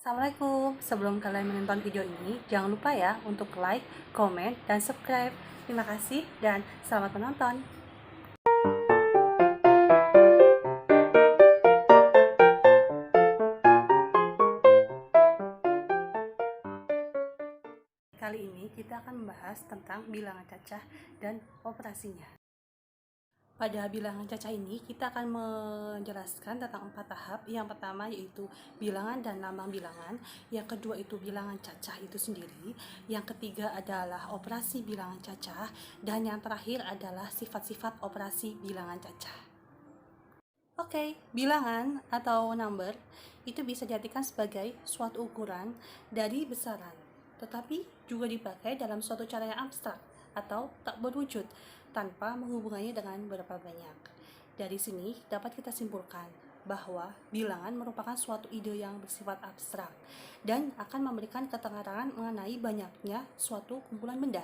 Assalamualaikum. Sebelum kalian menonton video ini, jangan lupa ya untuk like, komen, dan subscribe. Terima kasih dan selamat menonton. Kali ini kita akan membahas tentang bilangan cacah dan operasinya. Pada bilangan cacah ini, kita akan menjelaskan tentang 4 tahap. Yang pertama yaitu bilangan dan lambang bilangan. Yang kedua itu bilangan cacah itu sendiri. Yang ketiga adalah operasi bilangan cacah. Dan yang terakhir adalah sifat-sifat operasi bilangan cacah. Oke, bilangan atau number itu bisa diartikan sebagai suatu ukuran dari besaran, tetapi juga dipakai dalam suatu cara yang abstrak atau tak berwujud tanpa menghubungannya dengan berapa banyak. Dari sini dapat kita simpulkan bahwa bilangan merupakan suatu ide yang bersifat abstrak dan akan memberikan keterangan mengenai banyaknya suatu kumpulan benda.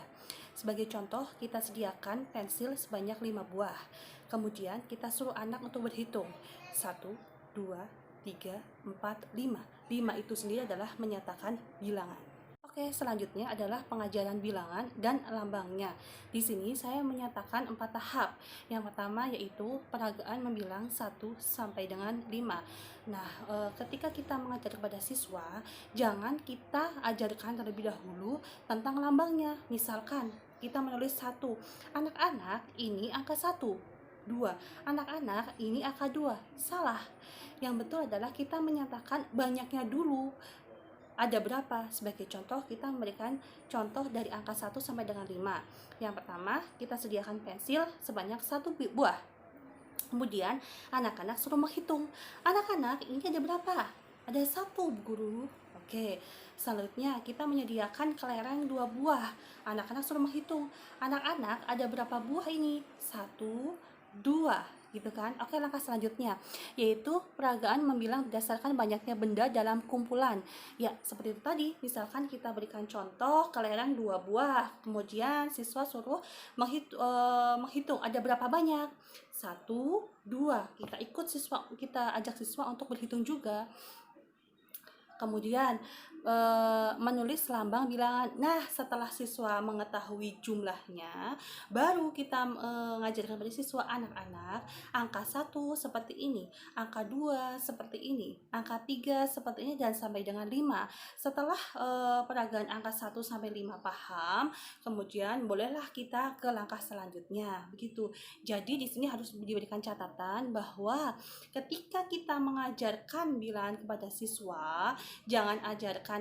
Sebagai contoh, kita sediakan pensil sebanyak 5 buah. Kemudian kita suruh anak untuk berhitung 1, 2, 3, 4, 5. 5 itu sendiri adalah menyatakan bilangan. Oke, selanjutnya adalah pengajaran bilangan dan lambangnya. Di sini saya menyatakan 4 tahap. Yang pertama yaitu peragaan membilang 1 sampai dengan 5. Nah, ketika kita mengajar kepada siswa, jangan kita ajarkan terlebih dahulu tentang lambangnya. Misalkan kita menulis 1, anak-anak ini angka 1. 2, anak-anak ini angka 2. Salah. Yang betul adalah kita menyatakan banyaknya dulu. Ada berapa? Sebagai contoh, kita memberikan contoh dari angka 1 sampai dengan 5. Yang pertama, kita sediakan pensil sebanyak 1 buah. Kemudian, anak-anak suruh menghitung. Anak-anak, ini ada berapa? Ada 1, Bu Guru. Oke, selanjutnya kita menyediakan kelereng 2 buah. Anak-anak suruh menghitung. Anak-anak, ada berapa buah ini? 1, 2. Gitu kan. Oke, langkah selanjutnya yaitu peragaan membilang berdasarkan banyaknya benda dalam kumpulan. Ya, seperti itu tadi. Misalkan kita berikan contoh kelereng 2 buah, kemudian siswa suruh menghitung ada berapa banyak. 1, 2. Kita ajak siswa untuk berhitung juga. Kemudian menulis lambang bilangan. Nah, setelah siswa mengetahui jumlahnya, baru kita mengajarkan pada siswa, anak-anak, angka 1 seperti ini, angka 2 seperti ini, angka 3 seperti ini, dan sampai dengan 5. Setelah peragaan angka 1 sampai 5 paham, kemudian bolehlah kita ke langkah selanjutnya. Begitu. Jadi di sini harus diberikan catatan bahwa ketika kita mengajarkan bilangan kepada siswa, jangan ajarkan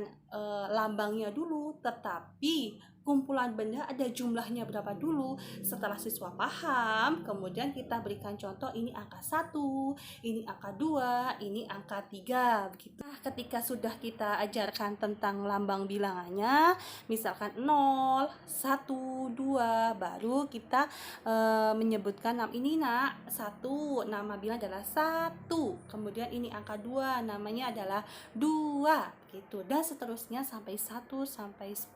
lambangnya dulu, tetapi kumpulan benda ada jumlahnya berapa dulu. Setelah siswa paham, kemudian kita berikan contoh, ini angka 1, ini angka 2, ini angka 3, begitu. Nah, ketika sudah kita ajarkan tentang lambang bilangannya, misalkan 0, 1, 2, baru kita menyebutkan ini nak 1, nama bilang adalah 1. Kemudian ini angka 2, namanya adalah 2, gitu. Dan seterusnya sampai 1 sampai 10.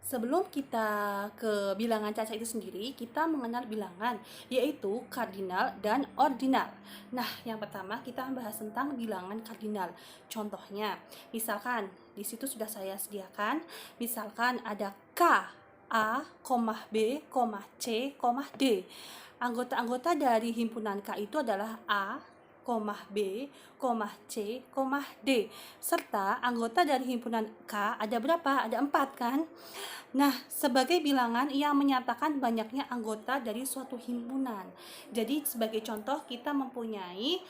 Sebelum kita ke bilangan cacah itu sendiri, kita mengenal bilangan, yaitu kardinal dan ordinal. Nah, yang pertama kita membahas tentang bilangan kardinal. Contohnya, misalkan di situ sudah saya sediakan, misalkan ada K, A, B, C, D. Anggota-anggota dari himpunan K itu adalah A, B, C, D. Serta anggota dari himpunan K ada berapa? Ada 4 kan? Nah, sebagai bilangan yang menyatakan banyaknya anggota dari suatu himpunan. Jadi sebagai contoh kita mempunyai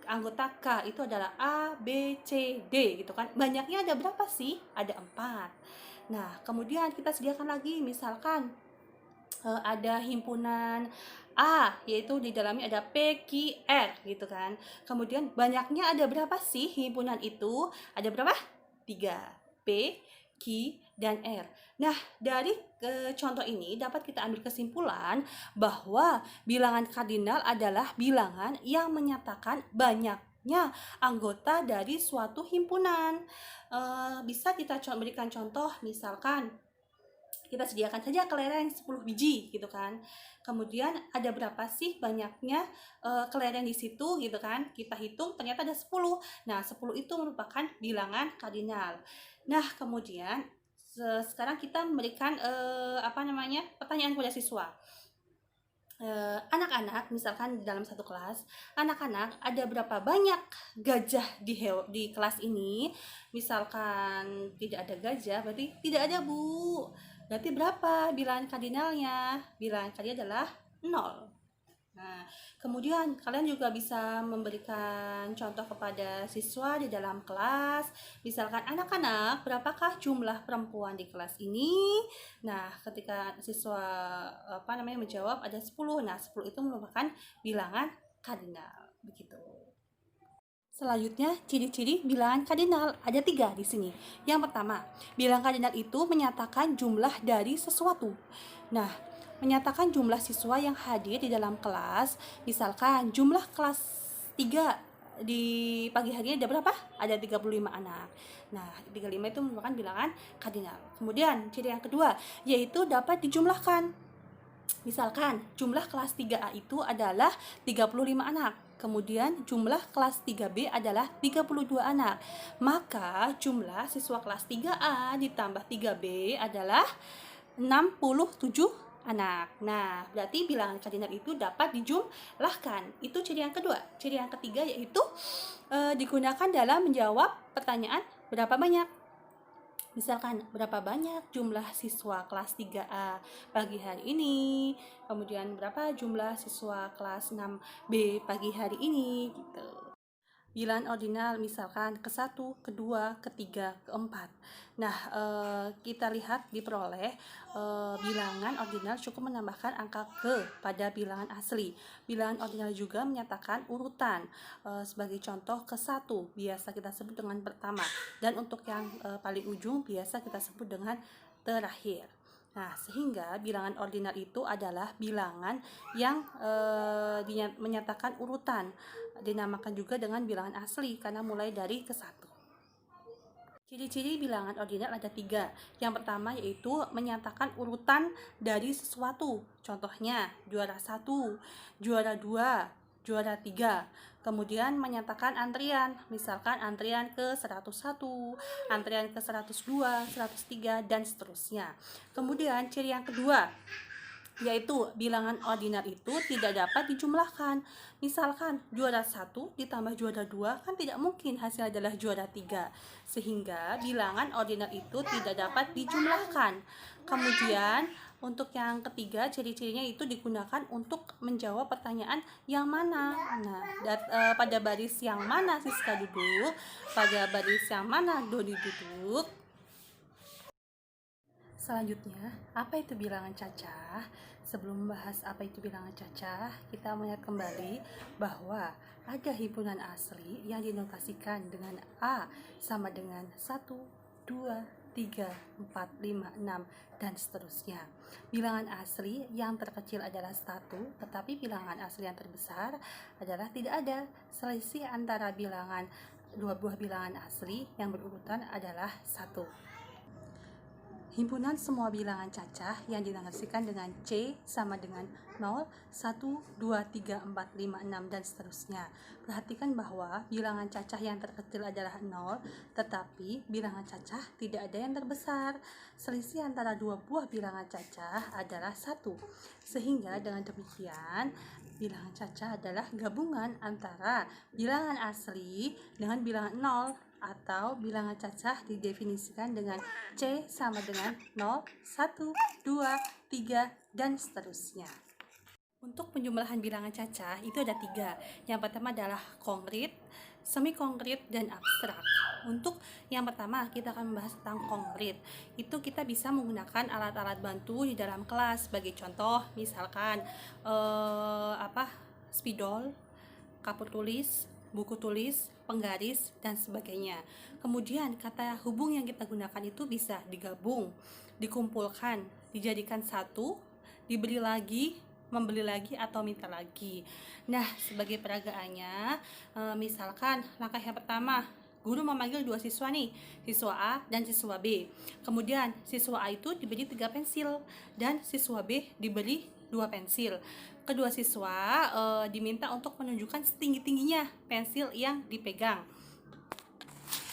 anggota K itu adalah A, B, C, D gitu kan. Banyaknya ada berapa sih? Ada 4. Nah, kemudian kita sediakan lagi misalkan ada himpunan A, yaitu di dalamnya ada P, Q, R gitu kan. Kemudian banyaknya ada berapa sih himpunan itu? Ada berapa? 3. P, Q, dan R. Nah, dari contoh ini dapat kita ambil kesimpulan bahwa bilangan kardinal adalah bilangan yang menyatakan banyaknya anggota dari suatu himpunan. Bisa kita berikan contoh, misalkan kita sediakan saja kelereng 10 biji gitu kan. Kemudian ada berapa sih banyaknya kelereng di situ gitu kan. Kita hitung ternyata ada 10. Nah, 10 itu merupakan bilangan kardinal. Nah, kemudian sekarang kita memberikan pertanyaan kepada siswa. Anak-anak, misalkan dalam satu kelas, anak-anak ada berapa banyak gajah di kelas ini? Misalkan tidak ada gajah, berarti tidak ada, Bu. Berarti berapa bilangan kardinalnya? Bilangan kardinal adalah 0. Nah, kemudian kalian juga bisa memberikan contoh kepada siswa di dalam kelas. Misalkan, anak-anak, berapakah jumlah perempuan di kelas ini? Nah, ketika siswa menjawab ada 10. Nah, 10 itu merupakan bilangan kardinal. Begitu. Selanjutnya, ciri-ciri bilangan kardinal ada 3 di sini. Yang pertama, bilangan kardinal itu menyatakan jumlah dari sesuatu. Nah, menyatakan jumlah siswa yang hadir di dalam kelas. Misalkan jumlah kelas 3 di pagi hari ini ada berapa? Ada 35 anak. Nah, 35 itu merupakan bilangan kardinal. Kemudian ciri yang kedua yaitu dapat dijumlahkan. Misalkan jumlah kelas 3A itu adalah 35 anak. Kemudian jumlah kelas 3B adalah 32 anak. Maka jumlah siswa kelas 3A ditambah 3B adalah 67 anak. Nah, berarti bilangan kardinal itu dapat dijumlahkan. Itu ciri yang kedua. Ciri yang ketiga yaitu digunakan dalam menjawab pertanyaan berapa banyak. Misalkan, berapa banyak jumlah siswa kelas 3A pagi hari ini? Kemudian berapa jumlah siswa kelas 6B pagi hari ini gitu. Bilangan ordinal misalkan ke-1, ke-2, ke-3, ke-4. Nah, kita lihat diperoleh bilangan ordinal cukup menambahkan angka ke pada bilangan asli. Bilangan ordinal juga menyatakan urutan. Sebagai contoh, ke-1 biasa kita sebut dengan pertama, dan untuk yang paling ujung biasa kita sebut dengan terakhir. Nah, sehingga bilangan ordinal itu adalah bilangan yang menyatakan urutan. Dinamakan juga dengan bilangan asli karena mulai dari ke-1. Ciri-ciri bilangan ordinal ada 3. Yang pertama yaitu menyatakan urutan dari sesuatu. Contohnya, juara 1, juara 2, juara 3. Kemudian menyatakan antrian, misalkan antrian ke 101, antrian ke 102, 103, dan seterusnya. Kemudian ciri yang kedua yaitu bilangan ordinal itu tidak dapat dijumlahkan. Misalkan juara 1 ditambah juara 2 kan tidak mungkin hasil adalah juara 3. Sehingga bilangan ordinal itu tidak dapat dijumlahkan. Kemudian untuk yang ketiga, ciri-cirinya itu digunakan untuk menjawab pertanyaan yang mana. Nah, pada baris yang mana Siska duduk, pada baris yang mana Dodi duduk. Selanjutnya, apa itu bilangan cacah? Sebelum membahas apa itu bilangan cacah, kita melihat kembali bahwa ada himpunan asli yang dinotasikan dengan A sama dengan 1, 2, 3, 4, 5, 6, dan seterusnya. Bilangan asli yang terkecil adalah 1, tetapi bilangan asli yang terbesar adalah tidak ada. Selisih antara dua buah bilangan asli yang berurutan adalah 1. Himpunan semua bilangan cacah yang dinotasikan dengan C sama dengan 0, 1, 2, 3, 4, 5, 6, dan seterusnya. Perhatikan bahwa bilangan cacah yang terkecil adalah 0, tetapi bilangan cacah tidak ada yang terbesar. Selisih antara dua buah bilangan cacah adalah 1. Sehingga dengan demikian, bilangan cacah adalah gabungan antara bilangan asli dengan bilangan 0, atau bilangan cacah didefinisikan dengan C sama dengan 0, 1, 2, 3, dan seterusnya. Untuk penjumlahan bilangan cacah itu ada 3. Yang pertama adalah konkret, semi konkret, dan abstrak. Untuk yang pertama kita akan membahas tentang konkret. Itu kita bisa menggunakan alat-alat bantu di dalam kelas. Sebagai contoh, misalkan spidol, kapur tulis, buku tulis, penggaris, dan sebagainya. Kemudian kata hubung yang kita gunakan itu bisa digabung, dikumpulkan, dijadikan satu, diberi lagi, membeli lagi, atau minta lagi. Nah, sebagai peragaannya, misalkan langkah yang pertama, guru memanggil dua siswa nih, siswa A dan siswa B. Kemudian siswa A itu diberi 3 pensil dan siswa B diberi 2 pensil. Kedua siswa diminta untuk menunjukkan setinggi-tingginya pensil yang dipegang.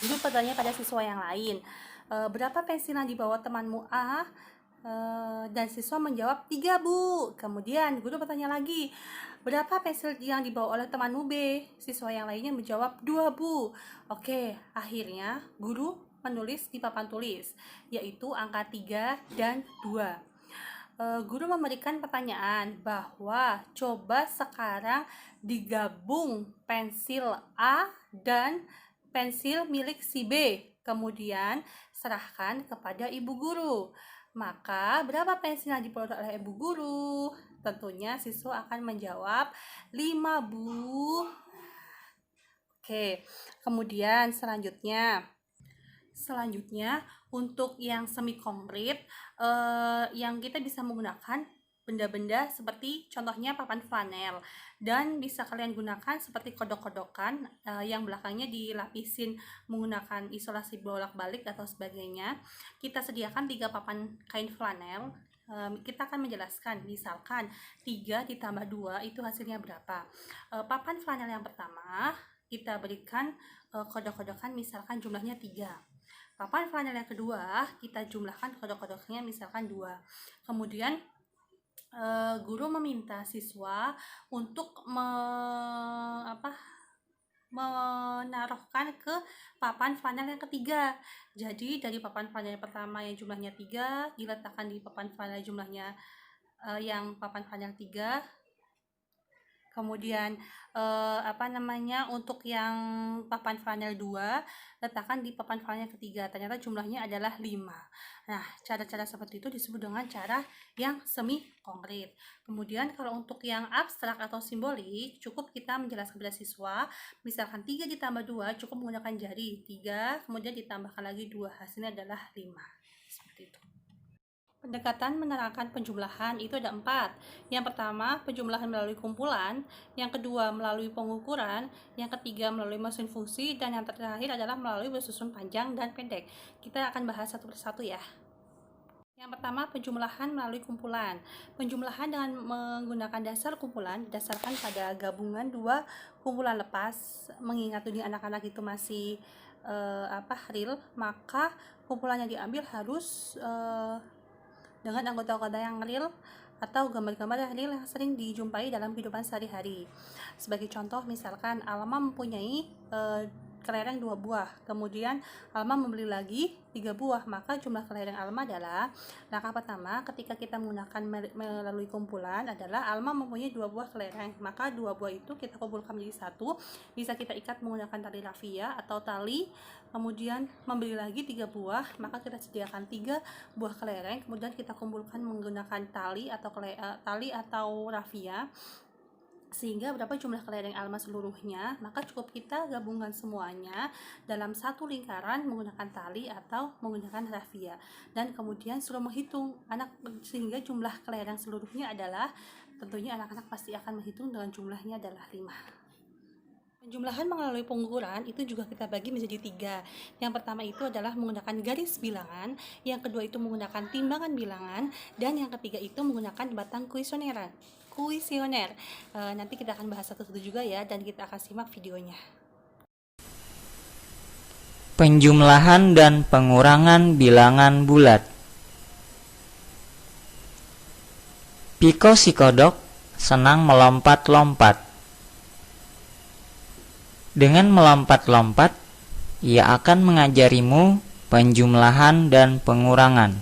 Guru bertanya pada siswa yang lain, berapa pensil yang dibawa temanmu A? Dan siswa menjawab 3 Bu. Kemudian guru bertanya lagi, berapa pensil yang dibawa oleh temanmu B? Siswa yang lainnya menjawab 2 Bu. Oke, akhirnya guru menulis di papan tulis, yaitu angka 3 dan 2. Guru memberikan pertanyaan bahwa coba sekarang digabung pensil A dan pensil milik si B, kemudian serahkan kepada ibu guru. Maka berapa pensil yang diperoleh oleh ibu guru? Tentunya siswa akan menjawab 5 Bu. Oke, kemudian selanjutnya untuk yang semi konkret, yang kita bisa menggunakan benda-benda seperti contohnya papan flanel, dan bisa kalian gunakan seperti kodok-kodokan yang belakangnya dilapisin menggunakan isolasi bolak-balik atau sebagainya. Kita sediakan 3 papan kain flanel. Kita akan menjelaskan, misalkan 3 ditambah 2 itu hasilnya berapa. Papan flanel yang pertama kita berikan kodok-kodokan, misalkan jumlahnya 3. Papan flanel yang kedua kita jumlahkan kodok-kodoknya, misalkan 2. Kemudian guru meminta siswa untuk menaruhkan ke papan flanel yang ketiga. Jadi dari papan flanel pertama yang jumlahnya 3 diletakkan di papan flanel jumlahnya yang papan flanel 3. Kemudian untuk yang papan flanel 2 letakkan di papan flanel ketiga. Ternyata jumlahnya adalah 5. Nah, cara-cara seperti itu disebut dengan cara yang semi konkret. Kemudian kalau untuk yang abstrak atau simbolik, cukup kita menjelaskan kepada siswa, misalkan 3 ditambah 2 cukup menggunakan jari 3, kemudian ditambahkan lagi 2, hasilnya adalah 5. Seperti itu. Pendekatan menerangkan penjumlahan itu ada 4. Yang pertama, penjumlahan melalui kumpulan. Yang kedua, melalui pengukuran. Yang ketiga, melalui mesin fungsi. Dan yang terakhir adalah melalui bersusun panjang dan pendek. Kita akan bahas satu persatu ya. Yang pertama, penjumlahan melalui kumpulan. Penjumlahan dengan menggunakan dasar kumpulan didasarkan pada gabungan 2 kumpulan lepas. Mengingat dunia anak-anak itu masih real, maka kumpulan yang diambil harus dengan anggota-anggota yang real atau gambar-gambar yang real yang sering dijumpai dalam kehidupan sehari-hari. Sebagai contoh, misalkan Alma mempunyai kelereng 2 buah, kemudian Alma membeli lagi 3 buah, maka jumlah kelereng Alma adalah, langkah pertama ketika kita menggunakan melalui kumpulan adalah Alma mempunyai 2 buah kelereng, maka 2 buah itu kita kumpulkan menjadi 1, bisa kita ikat menggunakan tali rafia atau tali, kemudian membeli lagi 3 buah, maka kita sediakan 3 buah kelereng, kemudian kita kumpulkan menggunakan tali atau rafia, sehingga berapa jumlah kelereng Alma seluruhnya, maka cukup kita gabungkan semuanya dalam satu lingkaran menggunakan tali atau menggunakan rafia, dan kemudian suruh menghitung sehingga jumlah kelereng seluruhnya adalah, tentunya anak-anak pasti akan menghitung dengan jumlahnya adalah 5. Penjumlahan melalui pengukuran itu juga kita bagi menjadi 3. Yang pertama itu adalah menggunakan garis bilangan, yang kedua itu menggunakan timbangan bilangan, dan yang ketiga itu menggunakan batang kuesioner. Nanti kita akan bahas satu-satu juga ya, dan kita akan simak videonya. Penjumlahan dan pengurangan bilangan bulat. Piko si kodok senang melompat-lompat. Dengan melompat-lompat, ia akan mengajarimu penjumlahan dan pengurangan.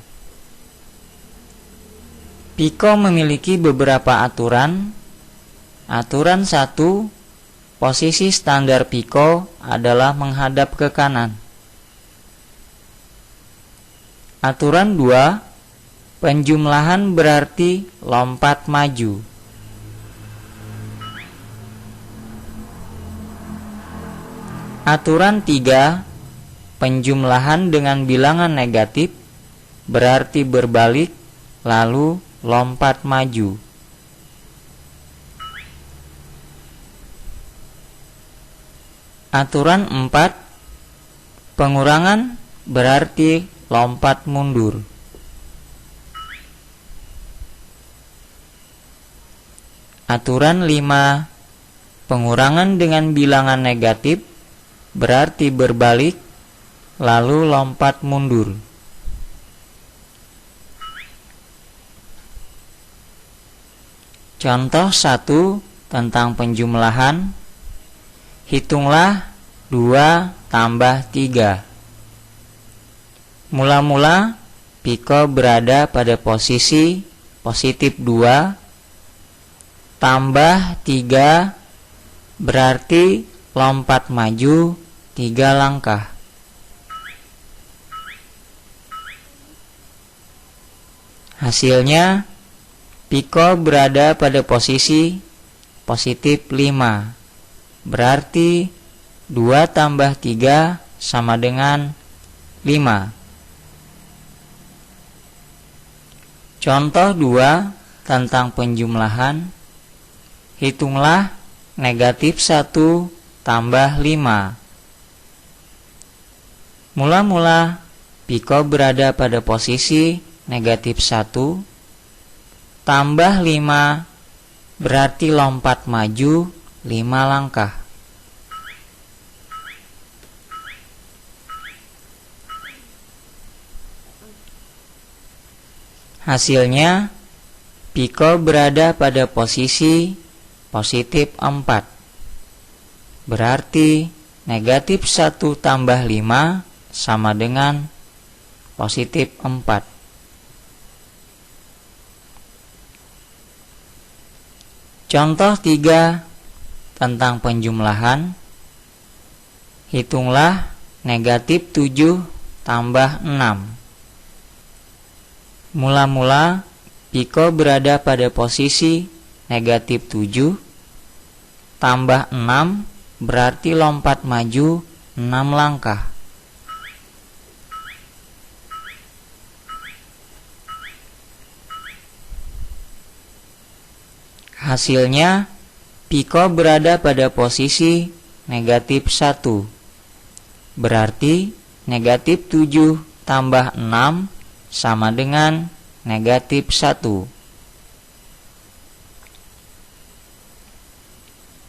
Piko memiliki beberapa aturan. Aturan 1, posisi standar Piko adalah menghadap ke kanan. Aturan 2, penjumlahan berarti lompat maju. Aturan 3, penjumlahan dengan bilangan negatif berarti berbalik lalu lompat maju. Aturan 4, Pengurangan berarti lompat mundur. Aturan 5. Pengurangan dengan bilangan negatif berarti berbalik lalu lompat mundur. Contoh 1 tentang penjumlahan. Hitunglah 2 tambah 3. Mula-mula Piko berada pada posisi positif 2 tambah 3 berarti lompat maju 3 langkah. Hasilnya Piko berada pada posisi positif 5 berarti 2 tambah 3 sama dengan 5. Contoh 2 tentang penjumlahan. Hitunglah negatif 1 tambah 5. Mula-mula Piko berada pada posisi negatif 1 tambah 5 berarti lompat maju 5 langkah. Hasilnya Piko berada pada posisi positif 4 berarti negatif 1 tambah 5 sama dengan positif 4. Contoh 3 tentang penjumlahan. Hitunglah negatif 7 tambah 6. Mula-mula Piko berada pada posisi negatif 7 tambah 6 berarti lompat maju 6 langkah. Hasilnya Piko berada pada posisi negatif 1 berarti negatif 7 tambah 6 sama dengan negatif 1.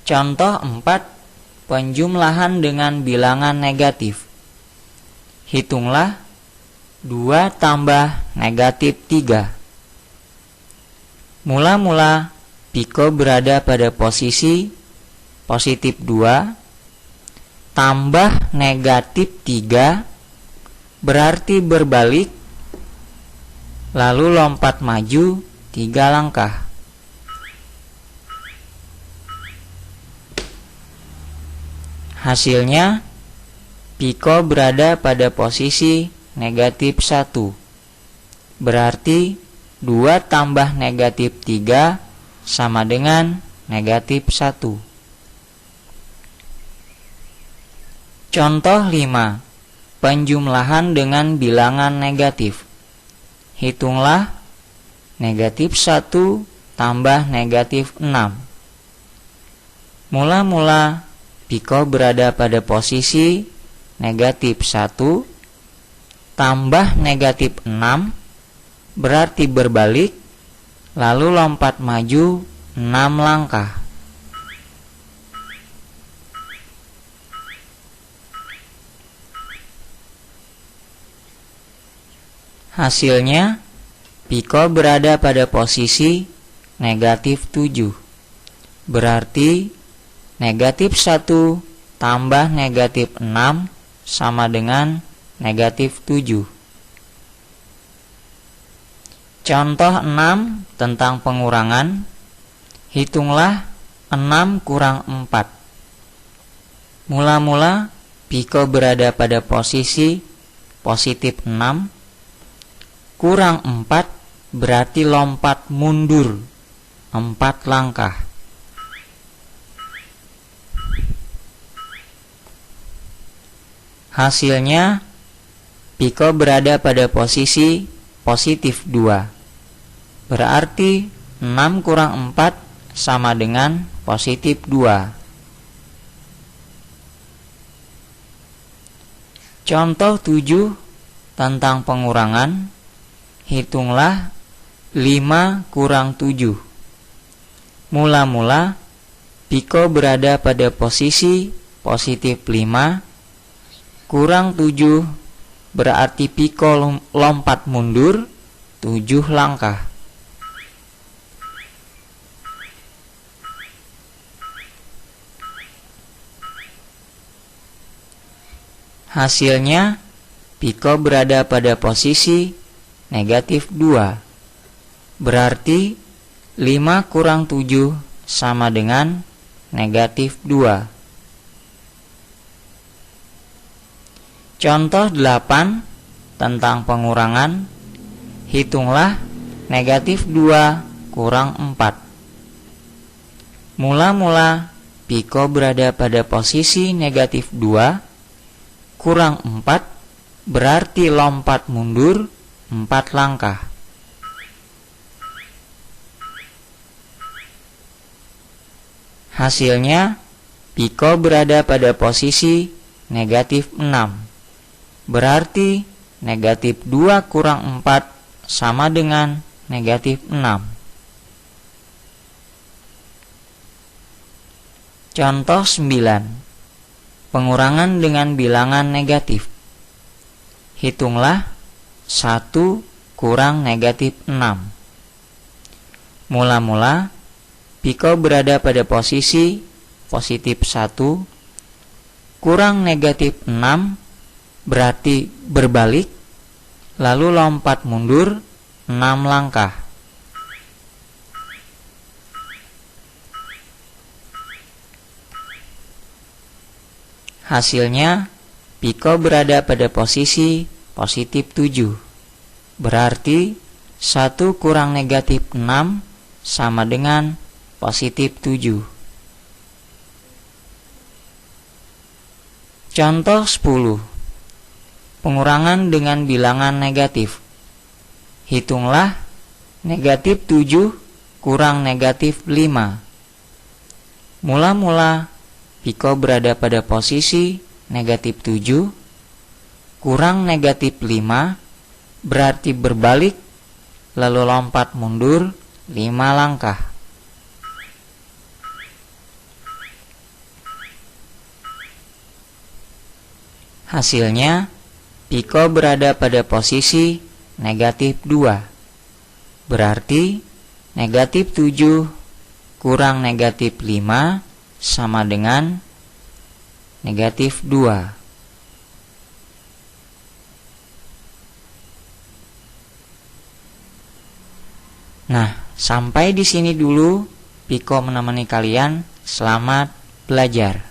Contoh 4 penjumlahan dengan bilangan negatif. Hitunglah 2 tambah negatif 3. Mula-mula Piko berada pada posisi positif 2 tambah negatif 3 berarti berbalik lalu lompat maju 3 langkah. Hasilnya Piko berada pada posisi negatif 1 berarti 2 tambah negatif 3 sama dengan negatif 1. Contoh 5 penjumlahan dengan bilangan negatif. Hitunglah negatif 1 tambah negatif 6. Mula-mula Piko berada pada posisi negatif 1 tambah negatif 6 berarti berbalik lalu lompat maju 6 langkah. Hasilnya Piko berada pada posisi negatif 7 berarti negatif 1 tambah negatif 6 sama dengan negatif 7. Contoh 6 tentang pengurangan. Hitunglah 6 kurang 4. Mula-mula Piko berada pada posisi positif 6 kurang 4 berarti lompat mundur 4 langkah. Hasilnya Piko berada pada posisi positif 2 berarti 6 kurang 4 sama dengan positif 2. Contoh 7 tentang pengurangan. Hitunglah 5 kurang 7. Mula-mula Piko berada pada posisi positif 5. Kurang 7 berarti Piko lompat mundur 7 langkah. Hasilnya, Piko berada pada posisi negatif 2. Berarti 5 kurang 7 sama dengan negatif 2. Contoh 8 tentang pengurangan. Hitunglah negatif 2 kurang 4. Mula-mula Piko berada pada posisi negatif 2. Kurang 4 berarti lompat mundur 4 langkah. Hasilnya, Piko berada pada posisi negatif 6. Berarti negatif 2 kurang 4 sama dengan negatif 6. Contoh 9. Pengurangan dengan bilangan negatif. Hitunglah 1 kurang negatif 6. Mula-mula Piko berada pada posisi positif 1. Kurang negatif 6 berarti berbalik, lalu lompat mundur 6 langkah. Hasilnya, Piko berada pada posisi positif 7. Berarti 1 kurang negatif 6 sama dengan positif 7. Contoh 10. Pengurangan dengan bilangan negatif. Hitunglah negatif 7 kurang negatif 5. Mula-mula Piko berada pada posisi negatif 7. Kurang negatif 5 berarti berbalik, lalu lompat mundur 5 langkah. Hasilnya, Piko berada pada posisi negatif 2. Berarti negatif 7 kurang negatif 5 sama dengan negatif 2. Nah, sampai di sini dulu Piko menemani kalian. Selamat belajar.